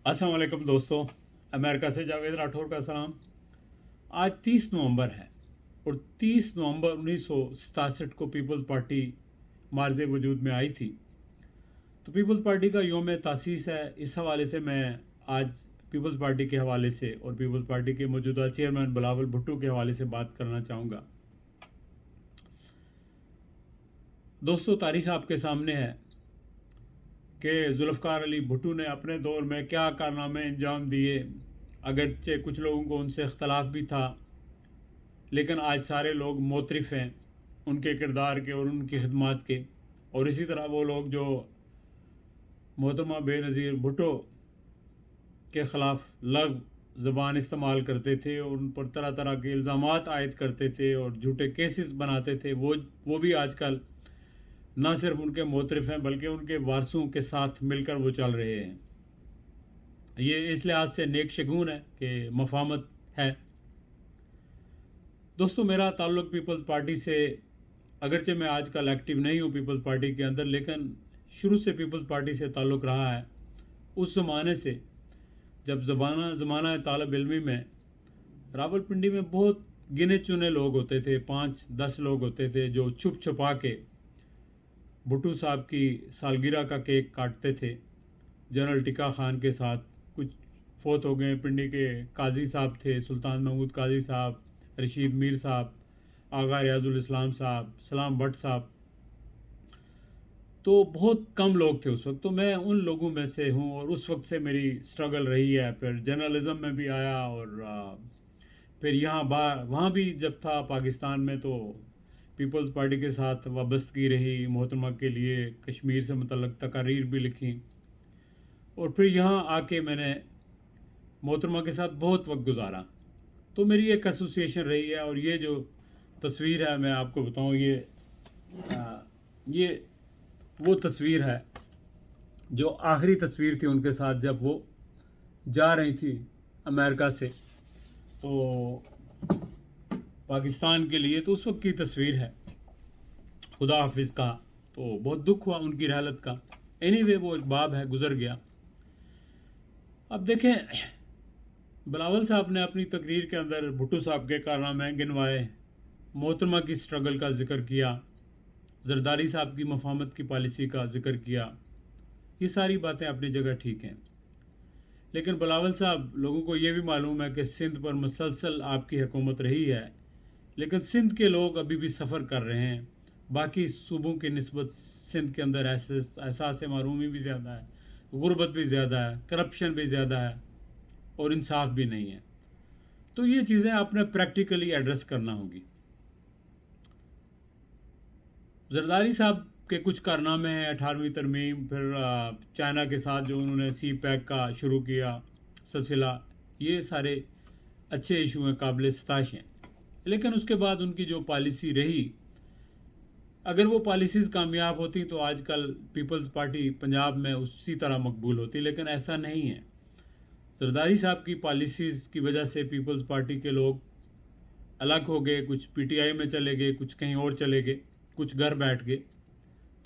अस्सलाम वालेकुम दोस्तों, अमेरिका से जावेद राठौर का सलाम। आज 30 नवंबर है और 30 नवंबर 1967 को पीपल्स पार्टी मार्ज़ वजूद में आई थी। तो पीपल्स पार्टी का योम तासीस है। इस हवाले से मैं आज पीपल्स पार्टी के हवाले से और पीपल्स पार्टी के मौजूदा चेयरमैन बिलावल भुट्टो के हवाले से बात करना चाहूँगा। दोस्तों, तारीख आपके सामने है कि जुल्फ़कार अली भुट्टो ने अपने दौर में क्या कारनामे अंजाम दिए। अगरचे कुछ लोगों को उनसे इख्तलाफ भी था, लेकिन आज सारे लोग मोतरफ़ हैं उनके किरदार के और उनकी खिदमात के। और इसी तरह वो लोग जो मोहतरमा बेनज़ीर भुट्टो के ख़िलाफ़ लग ज़बान इस्तेमाल करते थे और उन पर तरह तरह के इल्ज़ामात आयद करते थे और झूठे केसेस बनाते थे, वो भी आजकल न सिर्फ उनके मोतरफ़ हैं बल्कि उनके वारसों के साथ मिलकर वो चल रहे हैं। ये इस लिहाज से नेक शगुन है कि मफाहमत है। दोस्तों, मेरा ताल्लुक़ पीपल्स पार्टी से, अगरचे मैं आजकल एक्टिव नहीं हूँ पीपल्स पार्टी के अंदर, लेकिन शुरू से पीपल्स पार्टी से ताल्लुक़ रहा है। उस ज़माने से जब ज़माना तालिब इल्मी में रावलपिंडी में बहुत गिने चुने लोग होते थे, 5-10 लोग होते थे जो छुप छुपा के भुट्टो साहब की सालगिरह का केक काटते थे जनरल टिक्का खान के साथ। कुछ फोत हो गए। पिंडी के काजी साहब थे, सुल्तान महमूद काजी साहब, रशीद मीर साहब, आगा रियाजुल इस्लाम साहब, सलाम भट्ट साहब। तो बहुत कम लोग थे उस वक्त। तो मैं उन लोगों में से हूँ और उस वक्त से मेरी स्ट्रगल रही है। फिर जर्नलिज़म में भी आया और फिर वहाँ भी जब था पाकिस्तान में तो पीपल्स पार्टी के साथ वाबस्तगी रही। मोहतरमा के लिए कश्मीर से मुतल्लक तकारीर भी लिखी और फिर यहाँ आके मैंने मोहतरमा के साथ बहुत वक्त गुजारा। तो मेरी एक एसोसिएशन रही है। और ये जो तस्वीर है मैं आपको बताऊँ, ये वो तस्वीर है जो आखिरी तस्वीर थी उनके साथ जब वो जा रही थी अमेरिका से तो पाकिस्तान के लिए। तो उस वक्त की तस्वीर है। खुदा हाफिज़ का। तो बहुत दुख हुआ उनकी रहलत का। एनीवे, वो एक बाब है, गुज़र गया। अब देखें, बिलावल साहब ने अपनी तकरीर के अंदर भुट्टो साहब के कारनामे गिनवाए, मोहतरमा की स्ट्रगल का जिक्र किया, जरदारी साहब की मफाहमत की पॉलिसी का जिक्र किया। ये सारी बातें अपनी जगह ठीक हैं, लेकिन बिलावल साहब, लोगों को ये भी मालूम है कि सिंध पर मुसलसल आपकी हुकूमत रही है, लेकिन सिंध के लोग अभी भी सफ़र कर रहे हैं। बाकी सूबों की निस्बत सिंध के अंदर एहसास महरूमी भी ज़्यादा है, गुर्बत भी ज़्यादा है, करप्शन भी ज़्यादा है और इंसाफ भी नहीं है। तो ये चीज़ें आपने प्रैक्टिकली एड्रेस करना होगी। जरदारी साहब के कुछ कारनामे हैं, 18वीं तरमीम, फिर चाइना के साथ जो उन्होंने सी पैक का शुरू किया सिलसिला, ये सारे अच्छे इशू हैं, काबिल सताश हैं। लेकिन उसके बाद उनकी जो पॉलिसी रही, अगर वो पॉलिसीज़ कामयाब होती तो आजकल पीपल्स पार्टी पंजाब में उसी तरह मकबूल होती, लेकिन ऐसा नहीं है। जरदारी साहब की पॉलिसीज़ की वजह से पीपल्स पार्टी के लोग अलग हो गए, कुछ पीटीआई में चले गए, कुछ कहीं और चले गए, कुछ घर बैठ गए।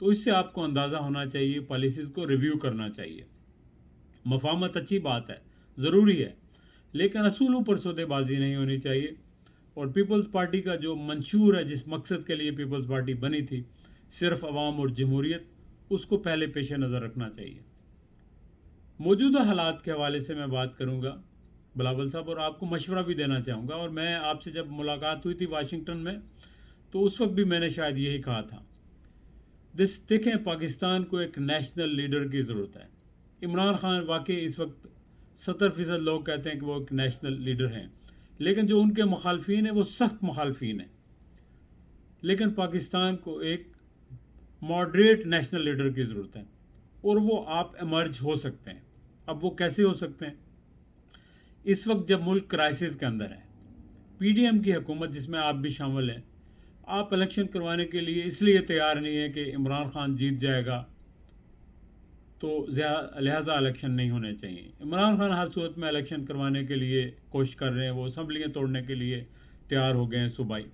तो इससे आपको अंदाज़ा होना चाहिए, पॉलिसीज़ को रिव्यू करना चाहिए। मफाहमत अच्छी बात है, ज़रूरी है, लेकिन असूलों पर सौदेबाजी नहीं होनी चाहिए। और पीपल्स पार्टी का जो मंशूर है, जिस मकसद के लिए पीपल्स पार्टी बनी थी, सिर्फ अवाम और जमहूरियत, उसको पहले पेश नज़र रखना चाहिए। मौजूदा हालात के हवाले से मैं बात करूँगा बिलावल साहब, और आपको मशवरा भी देना चाहूँगा। और मैं आपसे जब मुलाकात हुई थी वाशिंगटन में, तो उस वक्त भी मैंने शायद यही कहा था। देखें, पाकिस्तान को एक नेशनल लीडर की ज़रूरत है। इमरान खान वाकई इस वक्त 70% लोग कहते हैं कि वो एक नेशनल लीडर हैं, लेकिन जो उनके मुखालफिन हैं वो सख्त मुखालफिन हैं। लेकिन पाकिस्तान को एक मॉडरेट नेशनल लीडर की ज़रूरत है, और वो आप एमर्ज हो सकते हैं। अब वो कैसे हो सकते हैं? इस वक्त जब मुल्क क्राइसिस के अंदर है, पीडीएम की हुकूमत जिसमें आप भी शामिल हैं, आप इलेक्शन करवाने के लिए इसलिए तैयार नहीं है कि इमरान खान जीत जाएगा, तो लिहाजा इलेक्शन नहीं होने चाहिए। इमरान खान हर सूरत में इलेक्शन करवाने के लिए कोशिश कर रहे हैं, वो असम्बलियाँ तोड़ने के लिए तैयार हो गए हैं सूबाई।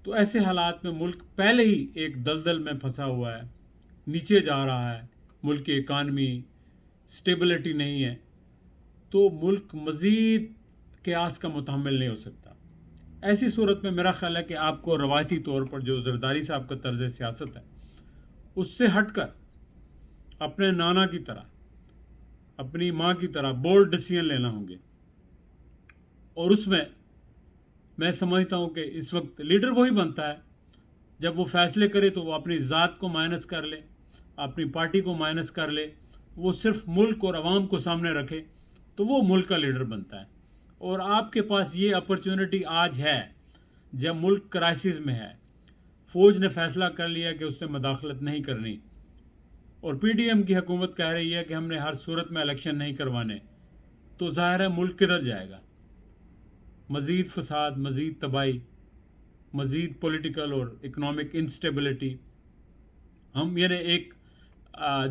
तो ऐसे हालात में मुल्क पहले ही एक दलदल में फंसा हुआ है, नीचे जा रहा है, मुल्क की इकानमी स्टेबिलिटी नहीं है। تو ملک مزید قیاس کا متحمل نہیں ہو سکتا. ایسی صورت میں میرا خیال ہے کہ آپ کو روایتی طور پر جو زرداری صاحب کا طرز سیاست ہے اس سے ہٹ کر اپنے نانا کی طرح اپنی ماں کی طرح بولڈ ڈیسیژن لینا ہوں گے. اور اس میں سمجھتا ہوں کہ اس وقت لیڈر وہی بنتا ہے جب وہ فیصلے کرے تو وہ اپنی ذات کو مائنس کر لے, اپنی پارٹی کو مائنس کر لے, وہ صرف ملک اور عوام کو سامنے رکھے تو وہ ملک کا لیڈر بنتا ہے. اور آپ کے پاس یہ اپرچونٹی آج ہے جب ملک کرائسس میں ہے. فوج نے فیصلہ کر لیا کہ اس نے مداخلت نہیں کرنی اور پی ڈی ایم کی حکومت کہہ رہی ہے کہ ہم نے ہر صورت میں الیکشن نہیں کروانے, تو ظاہر ہے ملک کدھر جائے گا؟ مزید فساد, مزید تباہی, مزید پولیٹیکل اور اکنامک انسٹیبلٹی. ہم یعنی ایک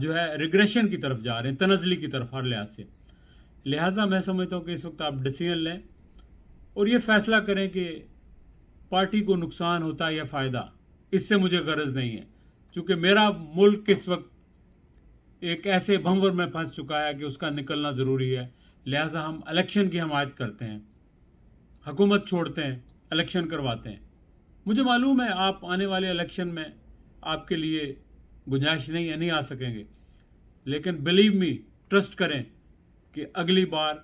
جو ہے ریگریشن کی طرف جا رہے ہیں, تنزلی کی طرف ہر لحاظ سے. لہٰذا میں سمجھتا ہوں کہ اس وقت آپ ڈیسیژن لیں اور یہ فیصلہ کریں کہ پارٹی کو نقصان ہوتا ہے یا فائدہ. اس سے مجھے غرض نہیں ہے, چونکہ میرا ملک اس وقت ایک ایسے بھنور میں پھنس چکا ہے کہ اس کا نکلنا ضروری ہے. لہٰذا ہم الیکشن کی حمایت کرتے ہیں, حکومت چھوڑتے ہیں, الیکشن کرواتے ہیں. مجھے معلوم ہے آپ آنے والے الیکشن میں آپ کے لیے گنجائش نہیں ہے, نہیں آ سکیں گے, لیکن بلیو می, ٹرسٹ کریں کہ اگلی بار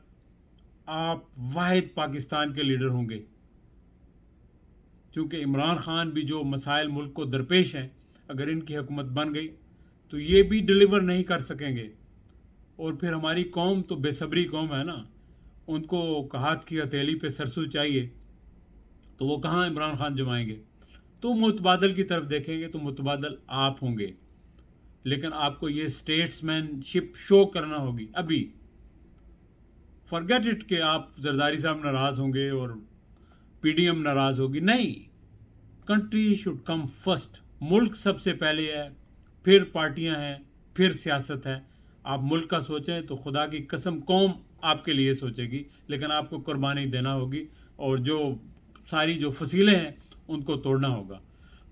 آپ واحد پاکستان کے لیڈر ہوں گے. چونکہ عمران خان بھی جو مسائل ملک کو درپیش ہیں, اگر ان کی حکومت بن گئی تو یہ بھی ڈیلیور نہیں کر سکیں گے. اور پھر ہماری قوم تو بے صبری قوم ہے نا, ان کو ہاتھ کی ہتھیلی پہ سرسو چاہیے, تو وہ کہاں عمران خان جمائیں گے؟ تو متبادل کی طرف دیکھیں گے تو متبادل آپ ہوں گے. لیکن آپ کو یہ اسٹیٹس مین شپ شو کرنا ہوگی ابھی. فرگیٹ اٹ کہ آپ زرداری صاحب ناراض ہوں گے اور پی ڈی ایم ناراض ہوگی. نہیں, کنٹری شوڈ کم فرسٹ. ملک سب سے پہلے ہے, پھر پارٹیاں ہیں, پھر سیاست ہے. آپ ملک کا سوچیں تو خدا کی قسم قوم آپ کے لیے سوچے گی, لیکن آپ کو قربانی دینا ہوگی اور جو ساری جو فصیلیں ہیں ان کو توڑنا ہوگا.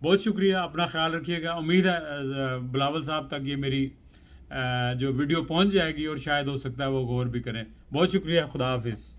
بہت شکریہ, اپنا خیال رکھیے گا. امید ہے بلاول صاحب تک یہ میری جو ویڈیو پہنچ جائے گی اور شاید ہو سکتا ہے وہ غور بھی کریں. بہت شکریہ, خدا حافظ.